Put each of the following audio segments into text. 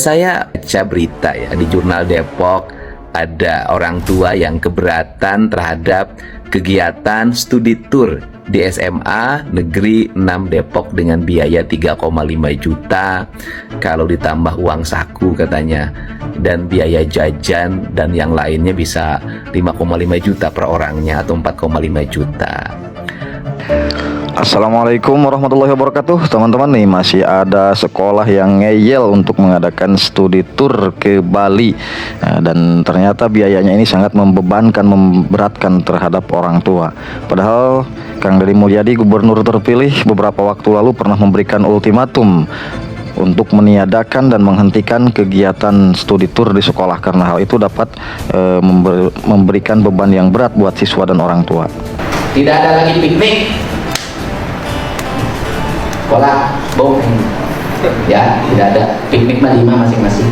Saya baca berita ya di Jurnal Depok, ada orang tua yang keberatan terhadap kegiatan studi tour di SMA Negeri 6 Depok dengan biaya 3,5 juta kalau ditambah uang saku katanya, dan biaya jajan dan yang lainnya bisa 5,5 juta per orangnya atau 4,5 juta. Assalamualaikum warahmatullahi wabarakatuh. Teman-teman, nih masih ada sekolah yang ngeyel untuk mengadakan studi tour ke Bali, dan ternyata biayanya ini sangat membebankan, memberatkan terhadap orang tua. Padahal Kang Deddy Mulyadi, gubernur terpilih, beberapa waktu lalu pernah memberikan ultimatum untuk meniadakan dan menghentikan kegiatan studi tour di sekolah karena hal itu dapat memberikan beban yang berat buat siswa dan orang tua. Tidak ada lagi piknik, sekolah bohong ya, tidak ada piknik mah 5 masing-masing.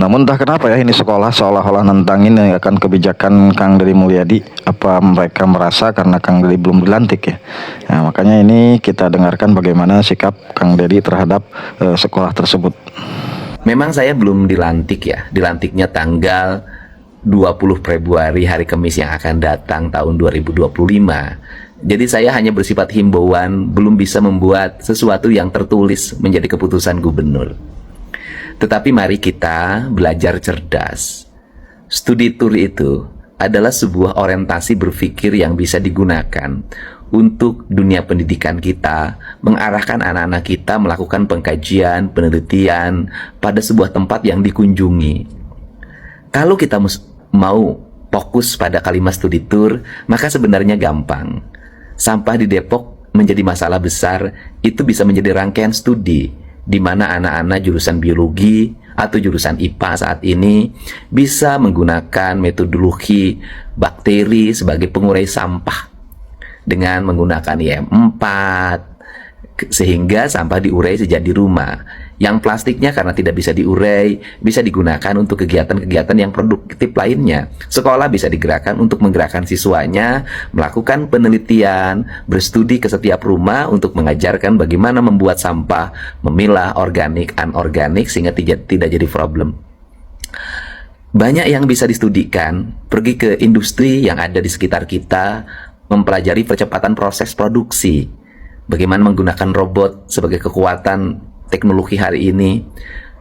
Namun entah kenapa ya, ini sekolah seolah-olah nentangin akan kebijakan Kang Deddy Mulyadi. Apa mereka merasa karena Kang Deddy belum dilantik ya? Nah, makanya ini kita dengarkan bagaimana sikap Kang Deddy terhadap sekolah tersebut. Memang saya belum dilantik ya, dilantiknya tanggal 20 Februari hari Kamis yang akan datang tahun 2025. Jadi saya hanya bersifat himbauan, belum bisa membuat sesuatu yang tertulis menjadi keputusan gubernur. Tetapi mari kita belajar cerdas. Studi tour itu adalah sebuah orientasi berpikir yang bisa digunakan untuk dunia pendidikan kita, mengarahkan anak-anak kita melakukan pengkajian, penelitian pada sebuah tempat yang dikunjungi. Kalau kita mau fokus pada kalimat studi tour, maka sebenarnya gampang. Sampah di Depok menjadi masalah besar, itu bisa menjadi rangkaian studi, di mana anak-anak jurusan biologi atau jurusan IPA saat ini bisa menggunakan metodologi bakteri sebagai pengurai sampah dengan menggunakan IM4, sehingga sampah diurai sejak di rumah. Yang plastiknya karena tidak bisa diurai, bisa digunakan untuk kegiatan-kegiatan yang produktif lainnya. Sekolah bisa digerakkan untuk menggerakkan siswanya, melakukan penelitian, berstudi ke setiap rumah untuk mengajarkan bagaimana membuat sampah, memilah organik, anorganik, sehingga tidak jadi problem. Banyak yang bisa distudikan, pergi ke industri yang ada di sekitar kita, mempelajari percepatan proses produksi, bagaimana menggunakan robot sebagai kekuatan teknologi hari ini,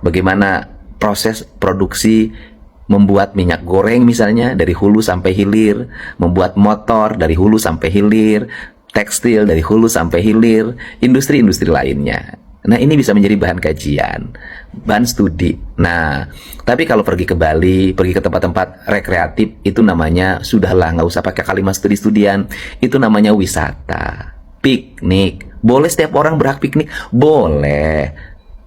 bagaimana proses produksi membuat minyak goreng misalnya dari hulu sampai hilir, membuat motor dari hulu sampai hilir, tekstil dari hulu sampai hilir, industri-industri lainnya. Nah, ini bisa menjadi bahan kajian, bahan studi. Nah, tapi kalau pergi ke Bali, pergi ke tempat-tempat rekreatif, itu namanya sudahlah, nggak usah pakai kalimat studi-studian, itu namanya wisata, piknik. Boleh setiap orang berhak piknik? Boleh.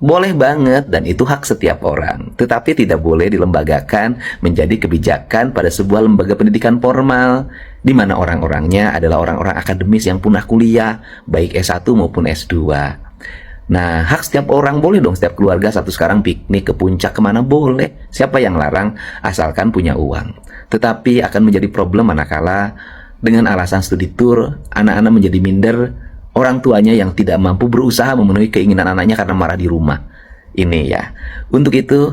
Boleh banget, dan itu hak setiap orang. Tetapi tidak boleh dilembagakan menjadi kebijakan pada sebuah lembaga pendidikan formal, di mana orang-orangnya adalah orang-orang akademis yang punah kuliah, baik S1 maupun S2. Nah, hak setiap orang boleh dong, setiap keluarga satu sekarang piknik ke puncak kemana boleh. Siapa yang larang, asalkan punya uang. Tetapi akan menjadi problem manakala dengan alasan studi tour, anak-anak menjadi minder, orang tuanya yang tidak mampu berusaha memenuhi keinginan anaknya karena marah di rumah. Ini ya. Untuk itu,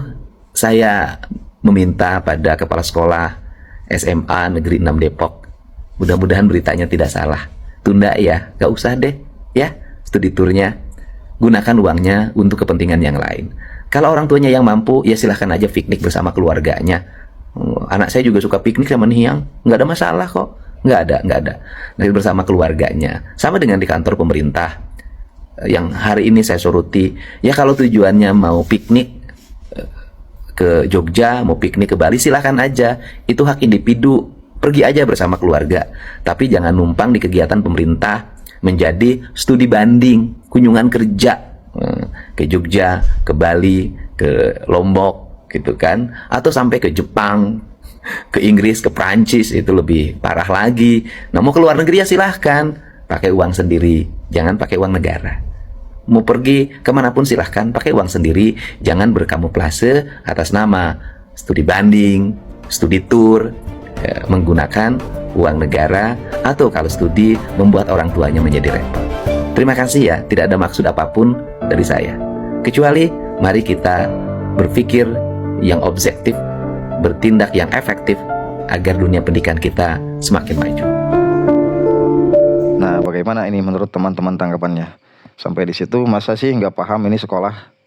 saya meminta pada kepala sekolah SMA Negeri 6 Depok, mudah-mudahan beritanya tidak salah. Tunda ya, gak usah deh ya studi tournya. Gunakan uangnya untuk kepentingan yang lain. Kalau orang tuanya yang mampu, ya silahkan aja piknik bersama keluarganya. Anak saya juga suka piknik sama Niang, nggak ada masalah kok. Nggak ada. Nanti bersama keluarganya. Sama dengan di kantor pemerintah yang hari ini saya soroti. Ya kalau tujuannya mau piknik ke Jogja, mau piknik ke Bali, silahkan aja. Itu hak individu. Pergi aja bersama keluarga. Tapi jangan numpang di kegiatan pemerintah menjadi studi banding, kunjungan kerja ke Jogja, ke Bali, ke Lombok gitu kan, atau sampai ke Jepang, ke Inggris, ke Prancis, itu lebih parah lagi. Nah, mau ke luar negeri ya silahkan, pakai uang sendiri, jangan pakai uang negara. Mau pergi kemanapun silahkan, pakai uang sendiri, jangan berkamuflase atas nama studi banding, studi tour, menggunakan uang negara, atau kalau studi membuat orang tuanya menjadi repot. Terima kasih ya, tidak ada maksud apapun dari saya, kecuali mari kita berpikir yang objektif, bertindak yang efektif agar dunia pendidikan kita semakin maju. Nah, bagaimana ini menurut teman-teman tanggapannya? Sampai di situ masa sih nggak paham ini sekolah?